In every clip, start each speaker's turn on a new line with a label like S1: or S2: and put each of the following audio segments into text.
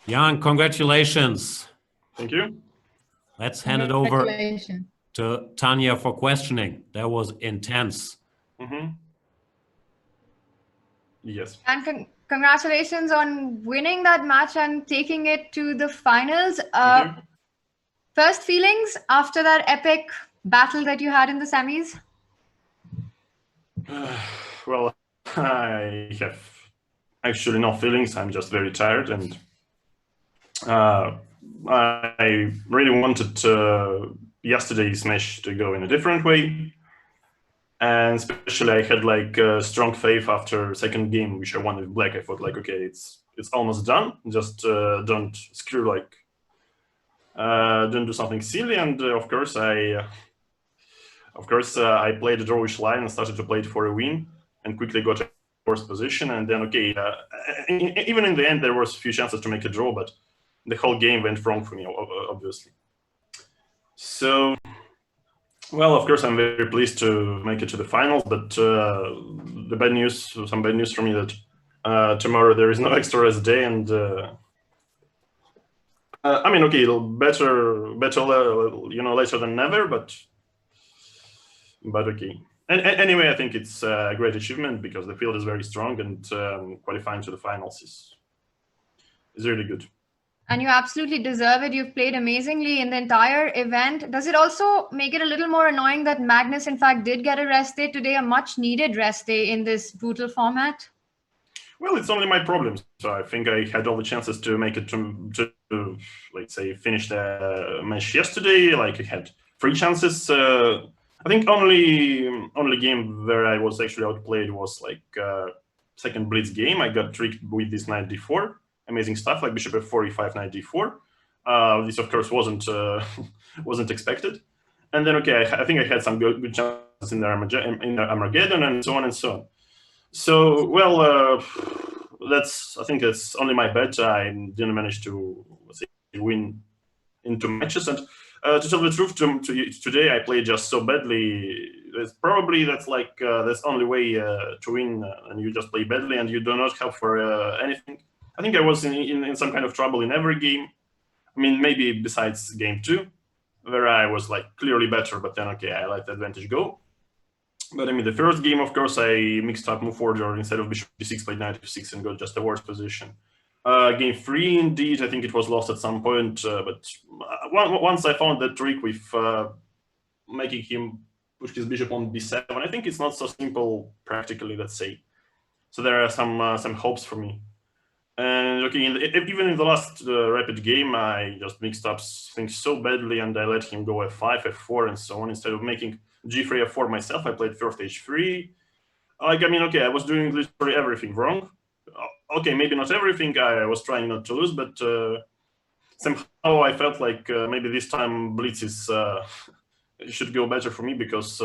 S1: Jan, congratulations.
S2: Thank you.
S1: Let's hand it over to Tanya for questioning. That was intense.
S2: Yes.
S3: And congratulations on winning that match and taking it to the finals. First feelings after that epic battle that you had in the semis?
S2: Well, I have actually no feelings. I'm just very tired, and I really wanted yesterday's match to go in a different way. And especially I had like strong faith after second game, which I won with black. I thought like, okay, it's almost done. Just don't screw like, don't do something silly. And of course I played a drawish line and started to play it for a win, and quickly got a first position. And then okay, even in the end there was a few chances to make a draw, but the whole game went wrong for me, obviously. So. Well, of course, I'm very pleased to make it to the finals, but the bad news, some bad news for me that tomorrow there is no extra rest day, and I mean, okay, it'll better, later than never, but okay. And anyway, I think it's a great achievement because the field is very strong, and qualifying to the finals is really good.
S3: And you absolutely deserve it. You've played amazingly in the entire event. Does it also make it a little more annoying that Magnus, in fact, did get a rest day today, a much needed rest day in this brutal format?
S2: Well, it's only my problem. So I think I had all the chances to make it to let's say, finish the match yesterday. Like I had 3 chances. I think only game where I was actually outplayed was like second Blitz game. I got tricked with this knight d4. Amazing stuff like bishop f4, e5, knight d4. This of course wasn't expected. And then okay, I think I had some good chances in the Armageddon and so on and so on. So well, I think that's only my bad. I didn't manage to win into matches. And to tell the truth, today I played just so badly. That's like that's the only way to win, and you just play badly and you do not help for anything. I think I was in some kind of trouble in every game. I mean, maybe besides game 2, where I was like clearly better, but then okay, I let the advantage go. But I mean, the first game, of course, I mixed up move order. Instead of bishop d6, played knight f6 and got just the worst position. Game 3, indeed, I think it was lost at some point. But once I found that trick with making him push his bishop on b7, I think it's not so simple practically, let's say. So there are some hopes for me. And okay, even in the last rapid game, I just mixed up things so badly, and I let him go f5, f4, and so on. Instead of making g3, f4 myself, I played first h3. Like, I mean, okay, I was doing literally everything wrong. Okay, maybe not everything. I was trying not to lose, but somehow I felt like maybe this time Blitz should go better for me, because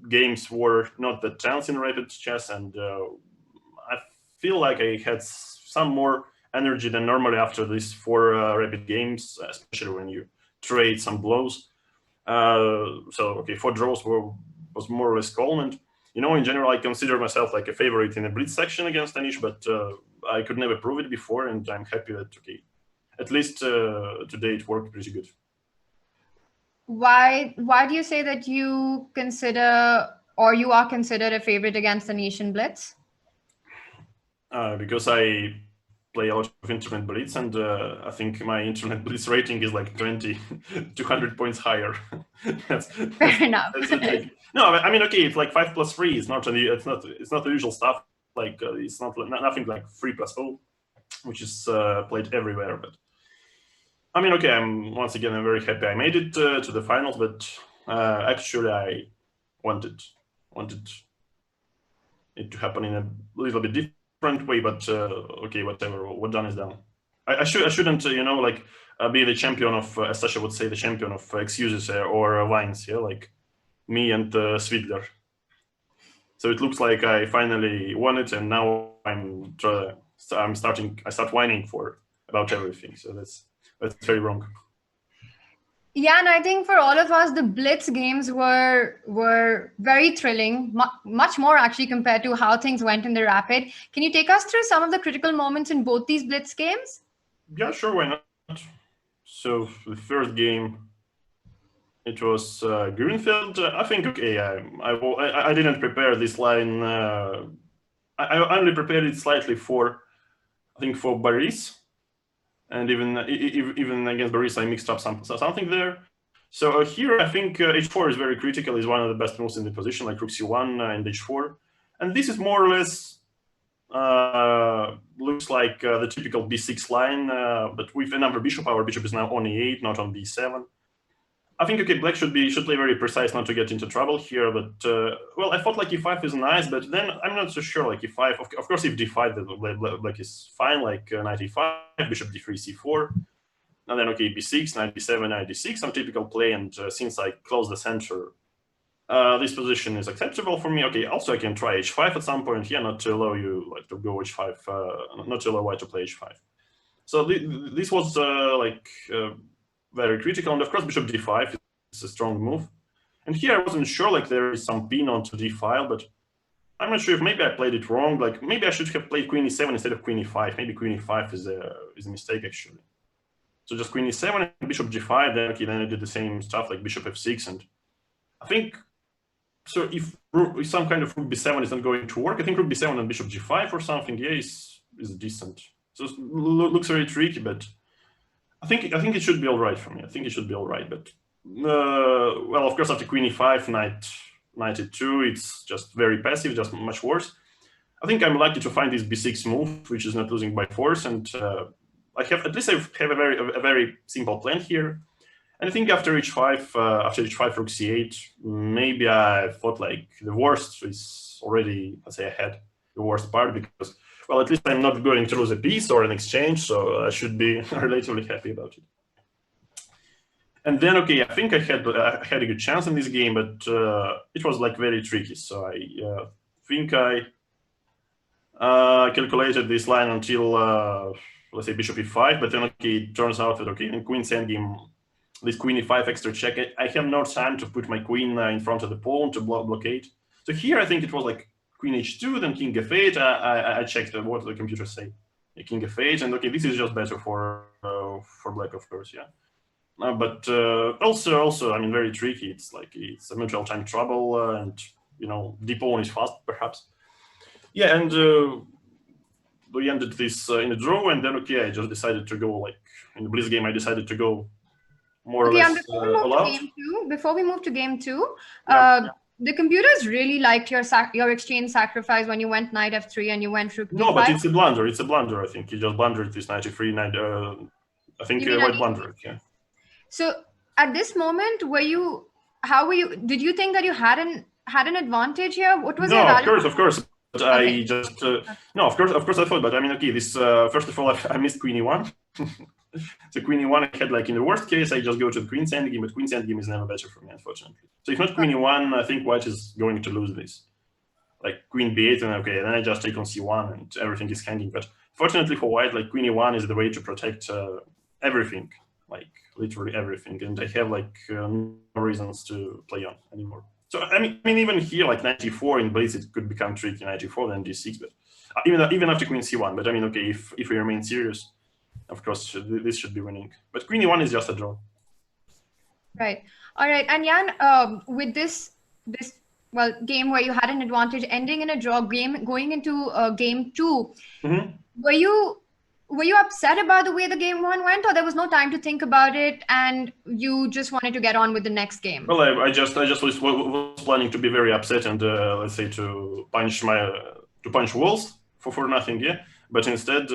S2: games were not that tense in rapid chess, and I feel like I had some more energy than normally after these 4 rapid games, especially when you trade some blows. So okay, 4 draws was more or less calm, and in general I consider myself like a favorite in the Blitz section against Anish, but I could never prove it before, and I'm happy that okay, at least today it worked pretty good.
S3: Why do you say that you consider, or you are considered, a favorite against Anish in Blitz?
S2: Because I play a lot of internet Blitz, and I think my internet Blitz rating is like 200 points higher. that's
S3: fair enough.
S2: No, I mean, okay, it's like 5 plus 3. It's not the usual stuff. Like it's nothing like 3 plus 0, which is played everywhere. But I mean, okay, I'm very happy I made it to the finals. But actually, I wanted it to happen in a little bit different way, but okay, whatever. What done is done. I shouldn't, be the champion of, as Sasha would say, the champion of excuses or lines. Yeah, like me and Svidler. So it looks like I finally won it, and now I start whining about everything. So that's very wrong.
S3: Yeah, and I think for all of us, the Blitz games were very thrilling, much more actually compared to how things went in the Rapid. Can you take us through some of the critical moments in both these Blitz games?
S2: Yeah, sure, why not? So the first game, it was Grünfeld. I think okay. I didn't prepare this line. I only prepared it slightly for, I think, for Baris, and even against Baris, I mixed up something there. So here, I think h4 is very critical. Is one of the best moves in the position, like rook c1 and h4, and this is more or less looks like the typical b6 line, but with another bishop. Our bishop is now on e8, not on b7. I think okay, black should play very precise not to get into trouble here. But well, I thought like e5 is nice, but then I'm not so sure. Like e5, of course, if d5, black is fine. Like knight e5, bishop d3, c4, and then okay, b6, knight b7, knight d6, some typical play. And since I close the center, this position is acceptable for me. Okay, also I can try h5 at some point. Yeah, not to allow you like to go h5, not to allow white to play h5. So this was very critical, and of course bishop d5 is a strong move. And here I wasn't sure, like there is some pin onto d file, but I'm not sure if maybe I played it wrong. Like maybe I should have played queen e7 instead of queen e5. Maybe queen e5 is a mistake actually. So just queen e7 and bishop g5. Then okay, then I did the same stuff like bishop f6, and I think so. If some kind of rook b7 is not going to work, I think rook b7 and bishop g5 or something, yeah, is decent. So it looks very tricky, but I think it should be all right for me. I think it should be all right, but well, of course, after queen e5, knight e2, it's just very passive, just much worse. I think I'm lucky to find this b6 move, which is not losing by force, and I have a very simple plan here. And I think after h5, rook c8, maybe I thought like the worst is already, let's say, ahead. The worst part, because well, at least I'm not going to lose a piece or an exchange, so I should be relatively happy about it. And then, okay, I think I had a good chance in this game, but it was like very tricky. So I think I calculated this line until let's say bishop e5, but then okay, it turns out that okay, in queen's endgame, this queen e5 extra check, I have no time to put my queen in front of the pawn to blockade. So here I think it was like queen h2, then king f8. I checked what the computer say. King f8, and okay, this is just better for black, of course, yeah. But also, I mean, very tricky. It's like it's a mutual time trouble, and you know, the pawn is fast, perhaps. Yeah, and we ended this in a draw, and then okay, I just decided to go like in the Blitz game. I decided to go more or less all out.
S3: Before we move to game two,
S2: yeah.
S3: The computers really liked your exchange sacrifice when you went knight f3 and you went rook d5.
S2: No, but it's a blunder. It's a blunder. I think you just blundered this knight f3. I think white blundered. Yeah.
S3: So at this moment, how were you? Did you think that you had an advantage here? What was your value?
S2: Of course. But okay. I just no, of course I thought. But I mean, okay, this first of all, I missed queen e1. So queen e1, I had like in the worst case, I just go to the queen's endgame, but queen's endgame is never better for me, unfortunately. So if not queen e1, I think white is going to lose this. Like queen b8, and okay, then I just take on c1, and everything is hanging. But fortunately for white, like queen e1 is the way to protect everything, like literally everything, and I have like no reasons to play on anymore. So I mean, even here, like knight e4 in Blitz, it could become tricky. Knight e4, then d6, but even after queen c1. But I mean, okay, if we remain serious, of course, this should be winning. But queen e1 is just a draw.
S3: Right. All right. And Jan, with this game where you had an advantage, ending in a draw game, going into game two, were you upset about the way the game one went, or there was no time to think about it and you just wanted to get on with the next game? Well,
S2: I just was planning to be very upset and let's say to punch walls for nothing, yeah. But instead,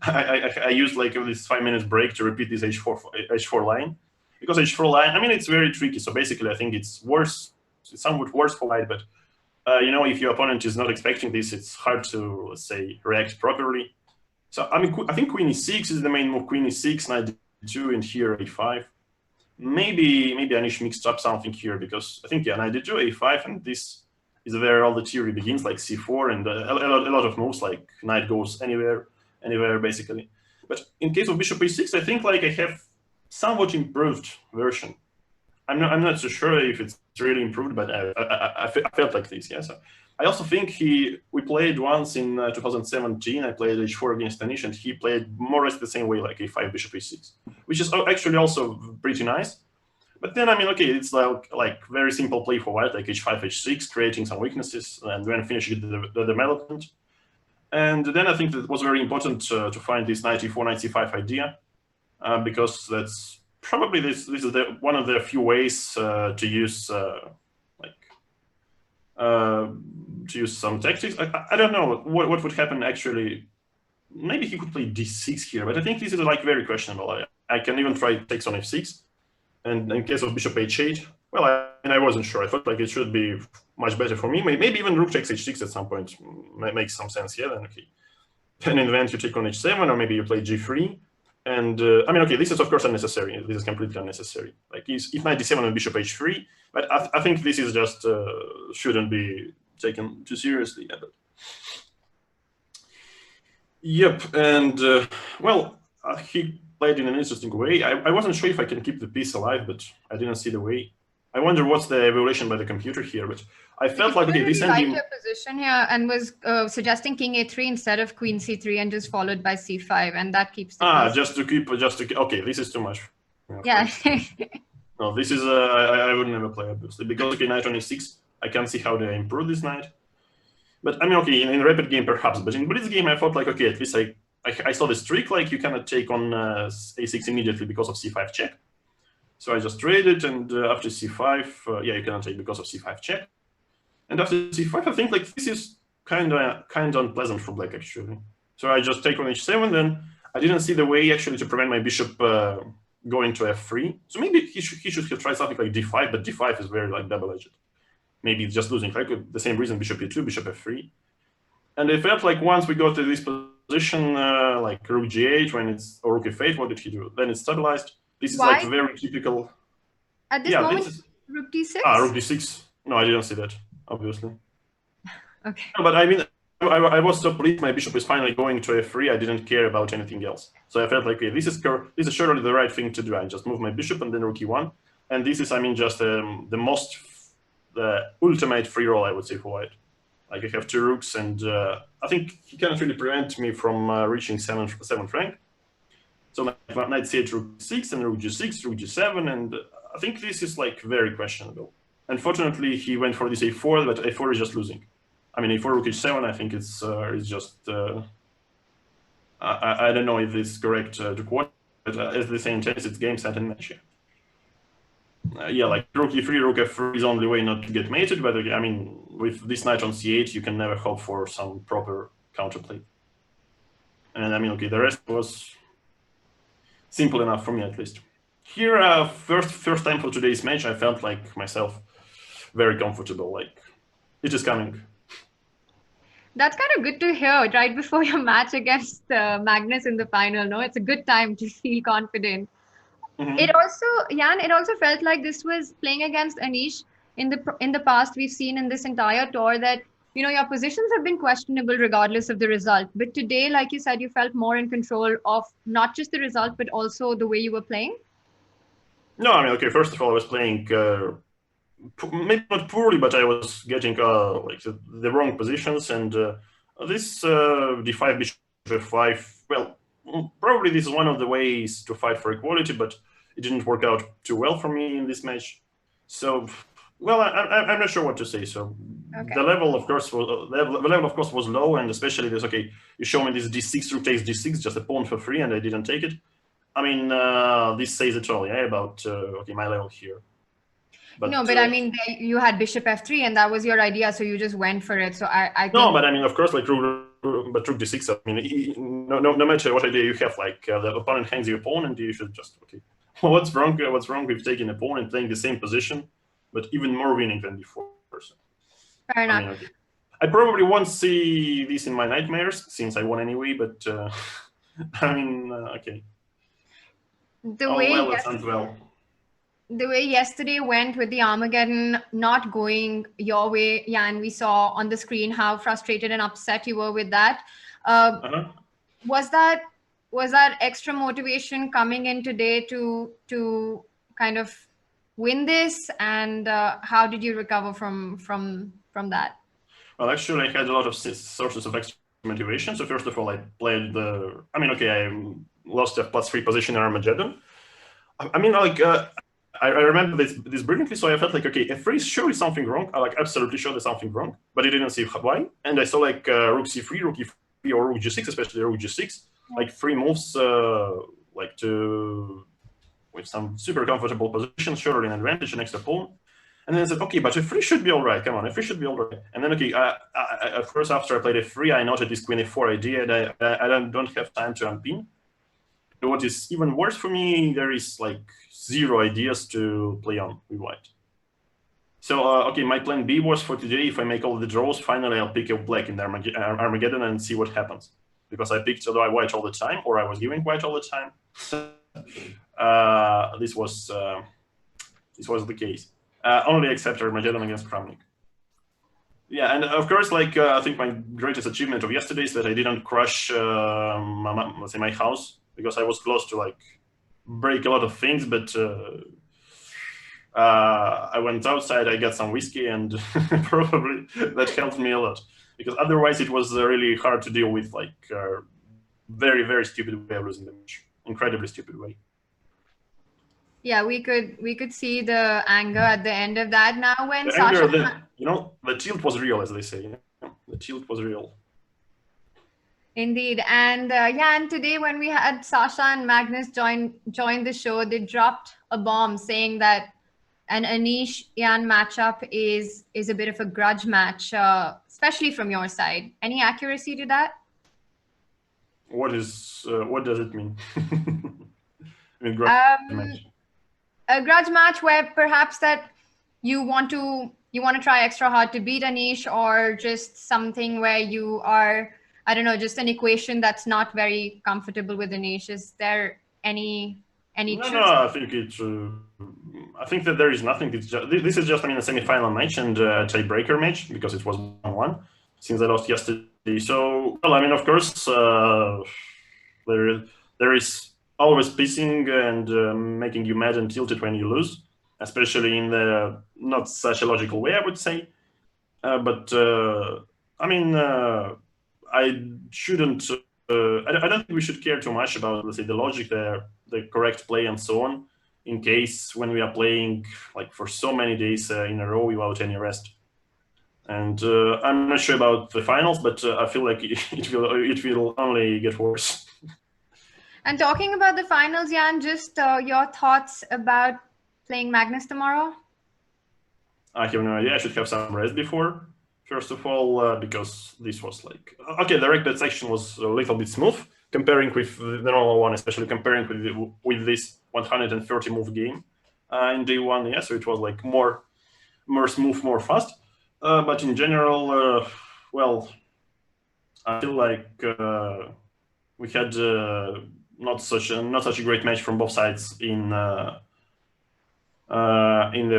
S2: I used like this 5 minutes break to repeat this h4 line, because h4 line, I mean, it's very tricky. So basically, I think it's worse. It's somewhat worse for white, but you know, if your opponent is not expecting this, it's hard to, let's say, react properly. So I mean, I think queen e6 is the main move. Queen e6, knight d2, and here a5. Maybe Anish mixed up something here, because I think knight d2, a5, and this is where all the theory begins, like c4, and a lot of moves, like knight goes anywhere basically. But in case of bishop e6, I think like I have somewhat improved version. I'm not so sure if it's really improved, but I felt like this, yeah. So I also think we played once in 2017. I played h4 against Anish, and he played more or less the same way, like a5, bishop e6, which is actually also pretty nice. But then, I mean, okay, it's like very simple play for white, like h5, h6, creating some weaknesses, and then finishing the development. And then I think that it was very important to find this knight e4, knight c5 idea, because that's probably this is one of the few ways to use some tactics. I don't know what would happen actually. Maybe he could play d6 here, but I think this is like very questionable. I can even try takes on f6, and in case of bishop h8, well, I wasn't sure. I thought like it should be much better for me. Maybe even rook takes h6 at some point makes some sense here. Then okay, then in the end you take on h7, or maybe you play g3. And I mean, okay, this is of course unnecessary. This is completely unnecessary. Like if knight d7 and bishop h3, but I think this is just shouldn't be taken too seriously. Yeah, but... Yep, and well, he played in an interesting way. I wasn't sure if I can keep the piece alive, but I didn't see the way. I wonder what's the evaluation by the computer here, but I felt like okay, this
S3: ended your position here and was suggesting king a3 instead of queen c3 and just followed by c5, and that keeps the piece.
S2: just to okay, this is too much.
S3: Yeah.
S2: No, this is I would never play obviously because okay, knight on e6. I can't see how they improve this knight. But I mean, okay, in rapid game perhaps, but in Blitz game I thought like okay, at least I saw this trick like you cannot take on a6 immediately because of c5 check. So I just traded, and after c5, yeah, you cannot take because of c5 check. And after c5, I think like this is kind of unpleasant for black actually. So I just take on h7, then I didn't see the way actually to prevent my bishop going to f3. So maybe he should have tried something like d5, but d5 is very like double-edged. Maybe it's just losing, like the same reason bishop e2, bishop f3. And I felt like once we got to this position, like rook g8, when it's or rook f8, what did he do? Then it's stabilized. This is like very typical.
S3: At this moment, rook d6?
S2: Rook d6. No, I didn't see that, obviously.
S3: Okay.
S2: No, but I mean, I was so pleased my bishop is finally going to f3. I didn't care about anything else. So I felt like, okay, this is surely the right thing to do. I just move my bishop and then rook e1. And this is, I mean, just the ultimate free roll, I would say, for white. Like I have two rooks, and I think he cannot really prevent me from reaching 7th rank. So knight c8, rook c6, and rook g6, rook g7, and I think this is like very questionable. Unfortunately, he went for this a4, but a4 is just losing. I mean, a4 rook h7, I think it's just I don't know if it's correct to quote, but as they say in tennis, it's game, set, and match. Yeah, like rook e3, rook f3 is the only way not to get mated, but I mean, with this knight on c8, you can never hope for some proper counterplay. And I mean, okay, the rest was simple enough for me, at least. Here, first time for today's match, I felt like myself very comfortable, like it is coming.
S3: That's kind of good to hear right before your match against Magnus in the final. No, it's a good time to feel confident. Mm-hmm. It also felt like this was playing against Anish. In the past, we've seen in this entire tour that your positions have been questionable regardless of the result. But today, like you said, you felt more in control of not just the result but also the way you were playing.
S2: No, I mean, okay. First of all, I was playing maybe not poorly, but I was getting like the wrong positions, and this d5 bishop f5. Well, probably this is one of the ways to fight for equality, but it didn't work out too well for me in this match. So, well, I'm not sure what to say. So okay. The level, of course, was low, and especially this. Okay, you show me this d6 rook takes d6, just a pawn for free, and I didn't take it. I mean, this says it all, yeah, about okay, my level here.
S3: But, no, but I mean, you had bishop f3, and that was your idea, so you just went for it. So I
S2: no, but I mean, of course, like rook d6. I mean, no matter what idea you have, like the opponent hangs your pawn, and you should just okay. Well, what's wrong with taking a pawn and playing the same position, but even more winning than before? So,
S3: fair enough.
S2: I mean, okay. I probably won't see this in my nightmares since I won anyway. But I mean, okay.
S3: The way yesterday went with the Armageddon not going your way, Jan, we saw on the screen how frustrated and upset you were with that. Was that extra motivation coming in today to kind of win this, and how did you recover from that?
S2: Well, actually, I had a lot of sources of extra motivation. So first of all, I played the. I mean, okay, I lost a +3 position in Armageddon. I mean, like, I remember this brilliantly. So I felt like, okay, if is surely something wrong. I like absolutely sure there's something wrong, but I didn't see why. And I saw like Rook C3, Rook E3, or Rook G6, especially Rook G6, like 3 moves, like to with some super comfortable position, surely an advantage next to pawn. And then I said, okay, but F3 should be all right. Come on, F3 should be all right. And then, okay, at first, after I played F3, I noted this Queen F4 idea, and I don't have time to unpin. But what is even worse for me, there is like 0 ideas to play on with white. So, okay, my plan B was for today, if I make all the draws, finally I'll pick a black in the Armageddon and see what happens. Because I picked white all the time, or I was giving white all the time. This was the case. Only except Armageddon against Kramnik. Yeah, and of course, like I think my greatest achievement of yesterday is that I didn't crush, let's say, my house, because I was close to like break a lot of things, but I went outside, I got some whiskey, and probably that helped me a lot, because otherwise it was really hard to deal with, like very, very stupid way of losing the match, incredibly stupid way.
S3: Yeah, we could see the anger at the end of that. Now, when
S2: the
S3: Sasha,
S2: anger, the tilt was real, as they say. The tilt was real.
S3: Indeed, and yeah, and today when we had Sasha and Magnus join the show, they dropped a bomb saying that an Anish-Jan matchup is a bit of a grudge match, especially from your side. Any accuracy to that?
S2: What does it mean? I mean, grudge match.
S3: A grudge match where perhaps that you want to try extra hard to beat Anish, or just something where you are, I don't know, just an equation that's not very comfortable with Anish. Is there any truth?
S2: No, I think it's. I think that there is nothing. It's just, this is just, I mean, a semi-final match and a tiebreaker match, because it was 1-1 since I lost yesterday. So, well, I mean, of course, there is always pissing and making you mad and tilted when you lose, especially in the not such a logical way, I would say. But I mean, I shouldn't. I don't think we should care too much about, let's say, the logic, the correct play, and so on, in case when we are playing like for so many days in a row without any rest. And I'm not sure about the finals, but I feel like it will only get worse.
S3: And talking about the finals, Jan, just your thoughts about playing Magnus tomorrow?
S2: I have no idea. I should have some rest before, first of all, because this was like... Okay, the reg bet section was a little bit smooth, comparing with the normal one, especially comparing with this 130 move game in day one. Yeah, so it was like more smooth, more fast. But in general, well, I feel like we had not such a great match from both sides in the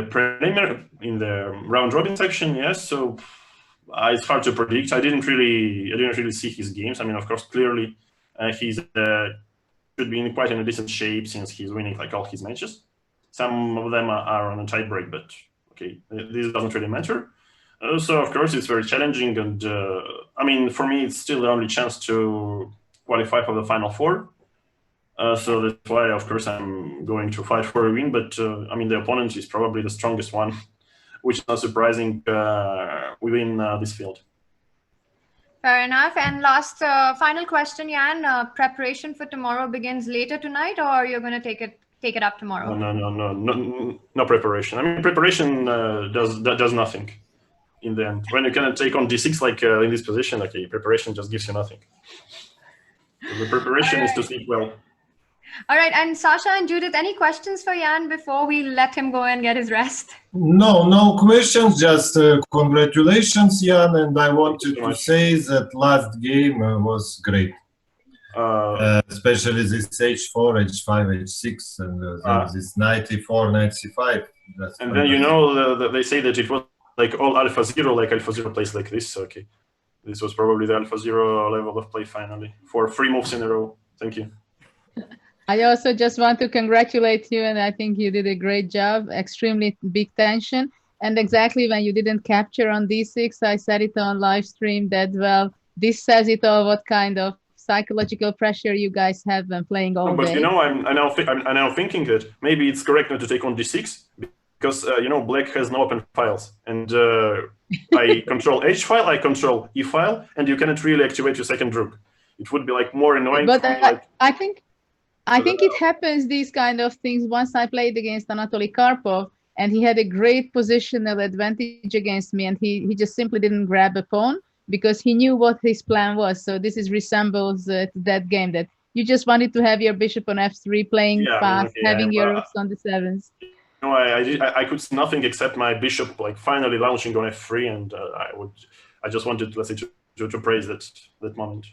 S2: preliminary, in the round robin section. Yes, so it's hard to predict. I didn't really see his games. I mean, of course, clearly he's should be in quite a decent shape since he's winning like all his matches. Some of them are on a tie break, but okay, this doesn't really matter. So of course it's very challenging, and I mean, for me it's still the only chance to qualify for the final four. So that's why, of course, I'm going to fight for a win. But I mean, the opponent is probably the strongest one, which is not surprising within this field.
S3: Fair enough. And last final question, Jan. Preparation for tomorrow begins later tonight, or you're going to take it up tomorrow?
S2: No preparation. I mean, preparation does nothing in the end. When you can take on d6 like in this position, okay, preparation just gives you nothing. So the preparation is to sleep well.
S3: All right, and Sasha and Judith, any questions for Jan before we let him go and get his rest?
S4: No questions, just congratulations, Jan, and I wanted to say that last game was great. Especially this h4, h5, h6, and this knight e4, knight c5.
S2: And then, you know, they say that it was like all alpha zero, like alpha zero plays like this. Okay, this was probably the alpha zero level of play finally for 3 moves in a row. Thank you.
S5: I also just want to congratulate you, and I think you did a great job. Extremely big tension. And exactly when you didn't capture on d6, I said it on live stream that, well, this says it all what kind of psychological pressure you guys have when playing all
S2: But
S5: day.
S2: you know, I'm now thinking that maybe it's correct not to take on d6 because you know, black has no open files, and I control h file, I control e file, and you cannot really activate your second rook. It would be like more annoying.
S5: But
S2: I
S5: think it happens, these kind of things. Once I played against Anatoly Karpov, and he had a great positional advantage against me, and he just simply didn't grab a pawn because he knew what his plan was. So this resembles that game that you just wanted to have your bishop on f3, playing fast, having your rooks on the sevens.
S2: No, I could see nothing except my bishop like finally launching on f3, and I just wanted, let's say, to praise that moment.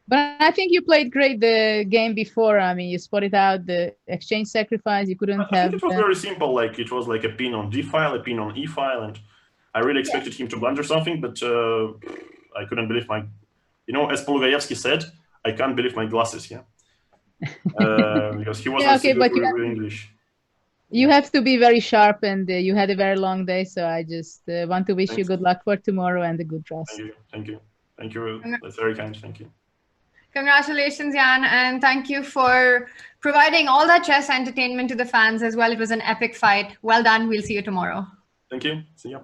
S5: But I think you played great the game before. I mean, you spotted out the exchange sacrifice. You couldn't have.
S2: I think it was very simple. Like it was like a pin on d file, a pin on e file, and I really expected him to blunder something, but I couldn't believe my, you know, as Polugayevsky said, I can't believe my glasses. Yeah, because he was really English.
S5: You have to be very sharp, and you had a very long day. So I just want to wish you good luck for tomorrow and a good rest.
S2: Thank you. That's very kind. Thank you.
S3: Congratulations, Jan, and thank you for providing all that chess entertainment to the fans as well. It was an epic fight. Well done. We'll see you tomorrow.
S2: Thank you. See you.